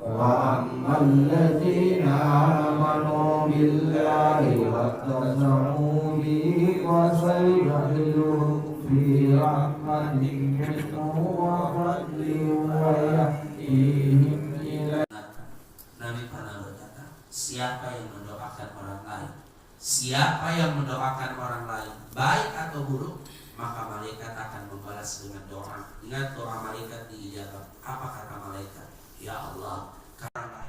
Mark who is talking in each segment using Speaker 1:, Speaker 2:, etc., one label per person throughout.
Speaker 1: وأما الذين آمنوا بالله واعتصموا به فسيدخلهم في رحمة منه وفضل ويهديهم إلى.
Speaker 2: Nabi pernah berkata, siapa yang mendoakan orang lain, siapa yang mendoakan orang lain baik atau buruk, maka malaikat akan membalas dengan doa. Ingat, doa malaikat diijabah. Apa kata malaikat? Ya Allah, karena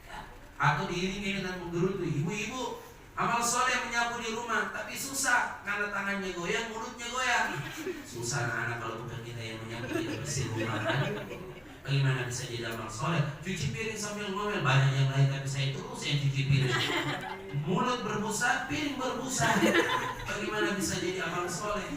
Speaker 2: ya. Atau diiringi dengan menggerutu, ibu-ibu amal soleh menyapu di rumah, tapi susah karena tangannya goyang, mulutnya goyang. Susah anak kalau bukan kita yang menyapu di bersih rumah. Bagaimana bisa jadi amal soleh? Cuci piring sambil ngomel, banyak yang lain tapi saya terus yang cuci piring. Mulut berbusa, piring berbusa. Bagaimana bisa jadi amal soleh?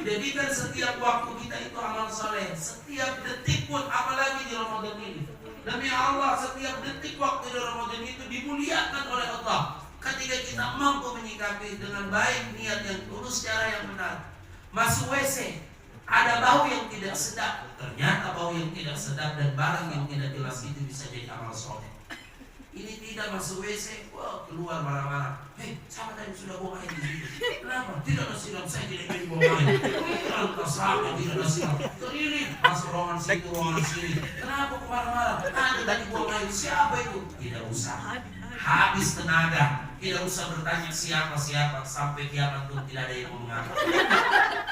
Speaker 2: Jadikan setiap waktu kita itu amal soleh. Setiap detik pun, apalagi di Ramadan ini. Demi Allah, setiap detik waktu di Ramadan itu dimuliakan oleh Allah. Ketika kita mampu menyikapi dengan baik, niat yang tulus, cara yang benar. Masuk WC, ada bau yang tidak sedap, ternyata bau yang tidak sedap dan barang yang tidak jelas itu bisa jadi amal soleh. Ini tidak masuk WC, wah keluar marah-marah. Hei, siapa tadi sudah buang air di situ? Kenapa? Tidak ada siram, saya tidak ingin buang air. Lantas siapa tidak ada siram? Ini masuk ruangan situ, ruangan sini. Kenapa kau marah-marah? Ada tadi buang air, siapa itu? Tidak usah. Habis tenaga, tidak usah bertanya siapa sampai kiamat pun tidak ada yang mau mengaku.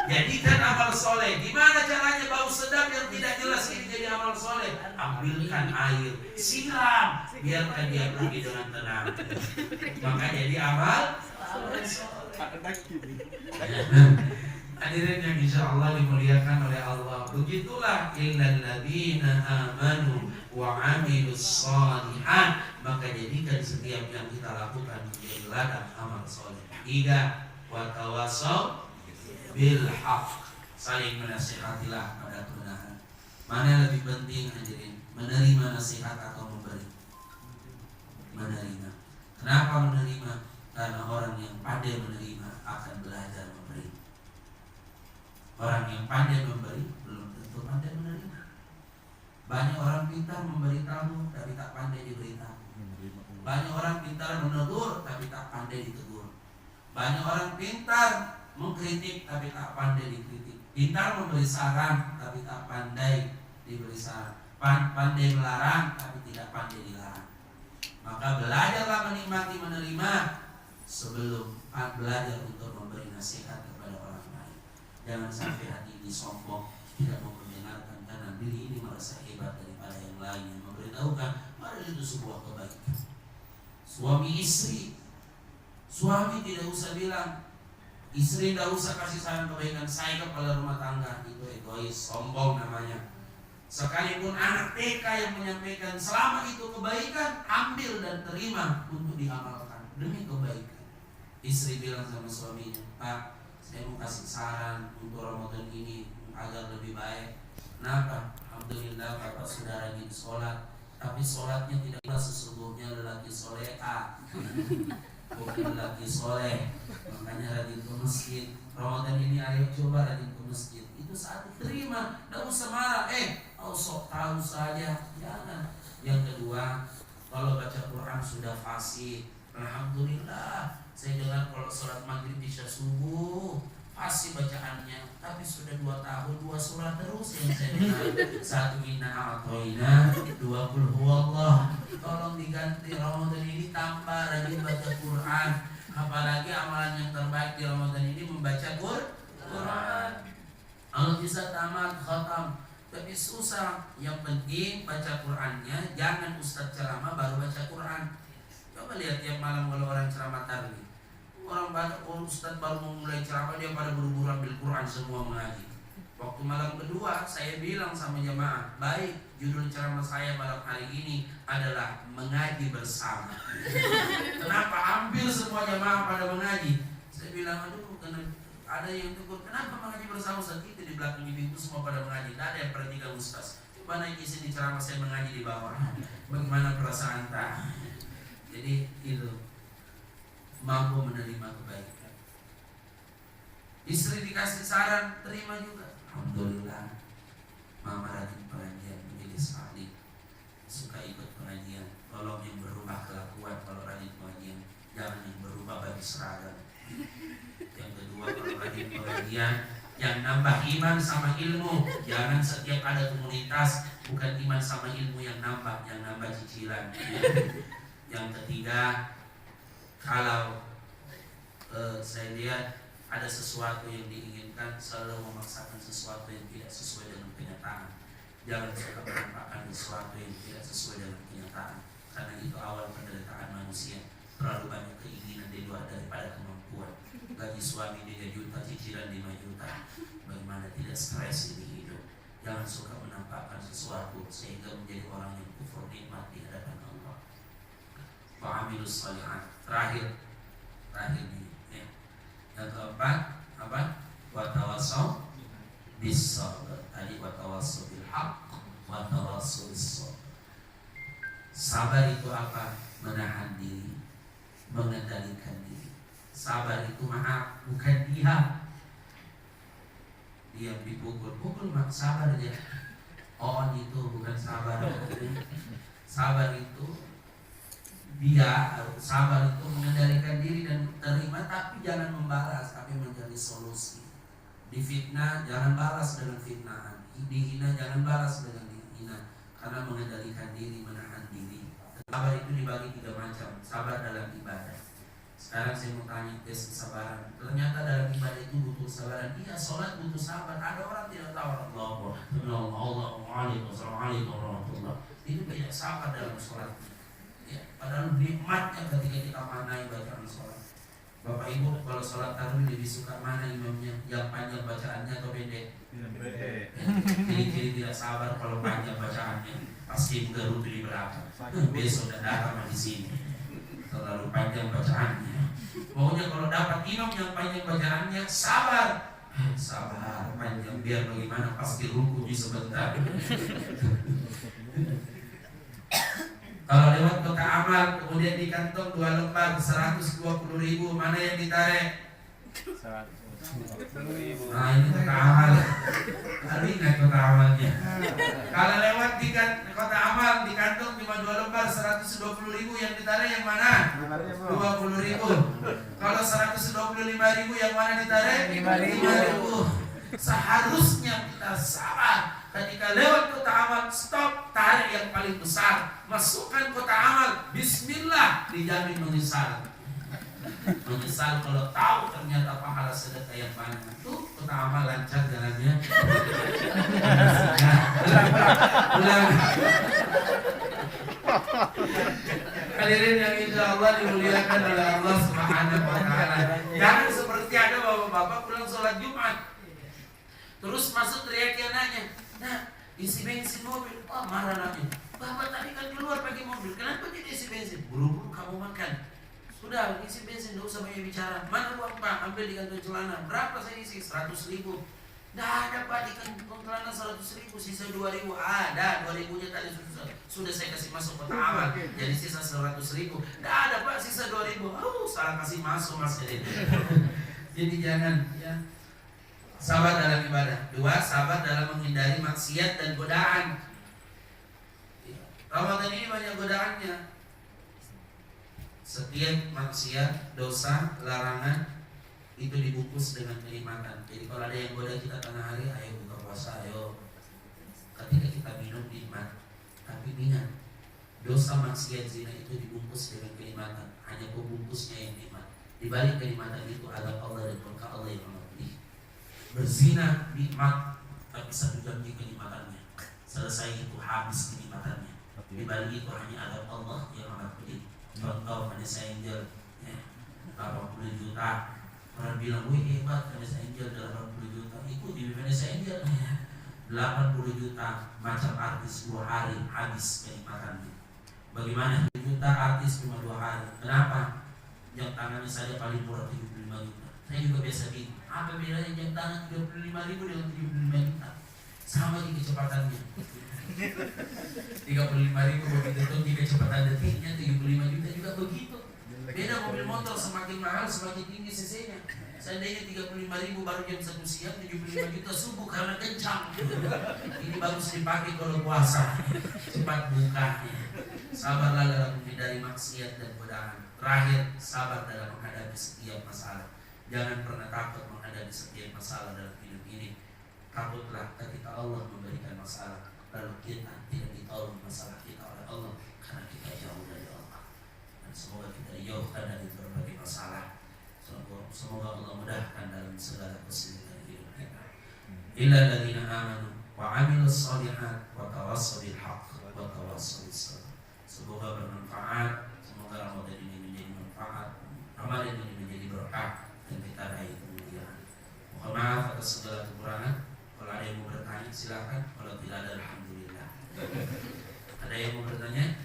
Speaker 2: Jadikan amal soleh. Gimana caranya bau sedap yang tidak jelas ini jadi amal soleh? Ambilkan air, siram, biarkan dia pergi dengan tenang. Maka jadi amal soleh. Hadirin yang insya Allah dimuliakan oleh Allah. Begitulah illal ladzina amanu wa amilus shalihat. Maka jadikan setiap yang kita lakukan menjadi ladang amal soleh. 3. Wa tawasaw bil haqq. Saling menasihatilah pada kebenaran. Mana yang lebih penting hadirin? Menerima nasihat atau memberi? Menerima. Kenapa menerima? Karena orang yang pandai menerima akan belajar memberi. Orang yang pandai memberi belum tentu pandai menerima. Banyak orang pintar memberitahu tapi tak pandai diberitahu. Banyak orang pintar menegur tapi tak pandai ditegur. Banyak orang pintar mengkritik tapi tak pandai dikritik. Pintar memberi saran tapi tak pandai diberi saran. Pandai melarang tapi tidak pandai dilarang. Maka belajarlah menikmati menerima sebelum belajar untuk memberi nasihat kepada orang lain. Jangan sampai hati ini sombong, tidak mau mendengarkan karena diri ini merasa hebat daripada yang lain. Yang memberitahukan, padahal itu sebuah kebaikan. Suami istri, suami tidak usah bilang, istri tidak usah kasih saran kebaikan, saya kepala rumah tangga, itu egois, sombong namanya. Sekalipun anak TK yang menyampaikan, selama itu kebaikan, ambil dan terima untuk diamalkan demi kebaikan. Istri bilang sama suaminya, Pak, saya mau kasih saran untuk Ramadan ini agar lebih baik. Kenapa? Alhamdulillah Bapak sudah rajin sholat, tapi sholatnya tidak sesungguhnya lelaki soleha, bukan lelaki soleh. Makanya rajin ke masjid. Ramadan ini ayo coba rajin ke masjid. Itu saat diterima, tidak usah marah. Sok tahu saja, jangan. Yang kedua, kalau baca Quran sudah fasih, alhamdulillah. Saya dengar kalau sholat maghrib isya subuh fasih bacaannya, tapi sudah 2 tahun 2 surah terus yang saya dengar. 1 inna a'toina, 2 qul huwallah. Tolong diganti, Ramadan ini tambah rajin baca Quran. Apalagi amalan yang terbaik di Ramadan ini membaca Quran. Kalau bisa tamat khatam, tapi susah. Yang penting baca Qurannya, jangan ustaz ceramah baru baca Quran. Coba lihat tiap malam kalau orang ceramah tarwih, orang ustaz baru memulai ceramah dia pada buru-buru ambil Quran semua mengaji. Waktu malam kedua saya bilang sama jemaah, baik, judul ceramah saya malam hari ini adalah mengaji bersama. Kenapa? Ambil semua jemaah pada mengaji. Saya bilang, aduh, ada yang tegur, kenapa mengaji bersama? Saat itu di belakang pintu semua pada mengaji. Tidak ada yang perhatikan ustaz. Coba naik isi di ceramah saya mengaji di bawah. Bagaimana perasaan tak? Jadi itu mampu menerima kebaikan. Istri dikasih saran, terima juga. Alhamdulillah. Mama rajin pengajian menjadi salih, suka ikut pengajian. pengajian. Tolong yang berubah kelakuan kalau rajin pengajian, jangan yang berubah bagi seragam. Yang kedua, kalau rajin pengajian yang nambah iman sama ilmu. Jangan setiap ada komunitas bukan iman sama ilmu yang nambah cicilan. Yang ketiga, kalau saya lihat ada sesuatu yang diinginkan, selalu memaksakan sesuatu yang tidak sesuai dengan kenyataan. Jangan suka menampakkan sesuatu yang tidak sesuai dengan kenyataan, karena itu awal penderitaan manusia. Terlalu banyak keinginan di luar daripada kemampuan. Gaji suami 3 juta, cicilan 5 juta. Bagaimana tidak stres ini hidup? Jangan suka menampakkan sesuatu sehingga menjadi orang yang kufur nikmat di hadapan Allah. Fa'amilus shalihat. Terakhir ini ya. Yang keempat apa? Wa tawassaw bis sabr. Tadi wa tawassaw bil haqq, wa tawassaw bis sabr. Sabar itu apa? Menahan diri, mengendalikan diri. Sabar itu maaf, bukan diam. Diam dipukul mak sabar aja. On itu bukan sabar. Sabar itu sabar itu mengendalikan diri dan terima, tapi jangan membalas, tapi mencari solusi. Difitnah jangan balas dengan fitnahan, dihina jangan balas dengan dihina, karena mengendalikan diri, menahan diri. Sabar itu dibagi 3 macam. Sabar dalam ibadah. Sekarang saya mau tanya tes kesabaran. Ternyata dalam ibadah itu butuh kesabaran. Iya, sholat butuh sabar. Ada orang tidak tahu Allah. Itu banyak sabar dalam sholat. Ya, padahal nikmatnya ketika kita manai bacaan sholat. Bapak Ibu kalau sholat tarawih lebih suka mana imamnya, yang panjang bacaannya atau pendek? Ciri-ciri tidak sabar kalau panjang bacaannya, pasti gerutu di belakang. Besok dan datang di sini. Terlalu panjang bacaannya. Pokoknya kalau dapat imam yang panjang bacaannya, sabar. Sabar panjang, biar bagaimana pasti ruku di sebentar. Kalau lewat kota amal kemudian di kantong 2 lembar 120.000, mana yang ditarik? 120.000. Nah ini kota amal. Kali ingat kota amalnya. Kalau lewat di kota amal di kantong cuma 2 lembar 120.000, yang ditarik yang mana? 20.000. Kalau 125.000 yang mana ditarik? 5.000. Seharusnya kita sabar. Ketika lewat kota amal, stop, tarik yang paling besar, masukkan kota amal, bismillah, dijamin menyesal. Menyesal kalau tahu ternyata pahala sedekah yang banyak. Itu kota amal lancar jalannya. Ulang. Hadirin yang insya Allah dimuliakan oleh Allah Subhanahu wa Ta'ala. Jangan seperti ada bapak-bapak pulang sholat Jumat, terus masuk teriak nanya, nah isi bensin mobil. Oh marah lagi. Bapak tadi kan keluar pakai mobil, kenapa tidak isi bensin? Buru-buru kamu makan. Sudah isi bensin, tidak usah banyak bicara. Mana uang Pak? Ambil di kantong celana. Berapa saya isi? 100.000. Tidak ada Pak di kantong celana 100.000, sisa 2.000. Ada 2.000-nya tadi sudah saya kasih masuk kota amal. Jadi sisa 100.000. Tidak ada Pak, sisa 2.000. Salah kasih masuk Mas. Jadi jangan ya. Sabar dalam ibadah. 2, sabar dalam menghindari maksiat dan godaan. Ramadan ini banyak godaannya. Setiap maksiat, dosa, larangan itu dibungkus dengan kenikmatan. Jadi kalau ada yang goda kita tengah hari, ayo buka puasa, ayo. Ketika kita minum nikmat, tapi ingat, dosa maksiat zina itu dibungkus dengan kenikmatan. Hanya pembungkusnya yang nikmat. Di balik kenikmatan itu ada Allah dan murka Allah yang amat pedih. Berzina nikmat, tapi 1 jam di kenikmatannya. Selesai itu habis kenikmatannya. Di balik itu hanya ada Allah yang amat pedih. Contoh Vanessa Angel ya, 80 juta. Orang bilang, wih hebat Vanessa Angel 80 juta. Ikuti Vanessa Angel 80 juta macam artis 2 hari habis kenikmatannya. Bagaimana 1 juta artis cuma 2 hari? Kenapa? Jam tangannya saja paling murah 75 juta. Saya juga biasa gitu. Apa bedanya jam tangan 35.000 dengan 75 juta? Sama di kecepatannya. 35.000 begitu tuh di kecepatan detiknya, 75 juta juga begitu. Beda mobil motor, semakin mahal semakin tinggi cc-nya. Seandainya 35.000 baru jam 1 siang, 75 juta subuh karena kencang. Ini bagus dipakai kalau puasa, cepat bukanya. Sabarlah dalam menghindari maksiat dan godaan. Terakhir, sabar dalam menghadapi setiap masalah. Jangan pernah takut menghadapi setiap masalah dalam hidup ini. Takutlah ketika Allah memberikan masalah, lalu kita tidak ditolong masalah kita oleh Allah karena kita jauh dari Allah. Dan semoga kita dijauhkan dari berbagai masalah. Semoga Allah mudahkan dalam segala kesulitan hidup kita. Illal ladzina amanu wa 'amilus shalihat wa tawassaw bil haqq wa tawassaw bis sabr. Semoga bermanfaat, semoga Ramadan ini menjadi manfaat, Ramadan ini menjadi berkah dan kita raih kemuliaan. Mohon maaf atas segala kekurangan. Kalau ada yang mau bertanya silakan, kalau tidak ada alhamdulillah. Ada yang mau bertanya?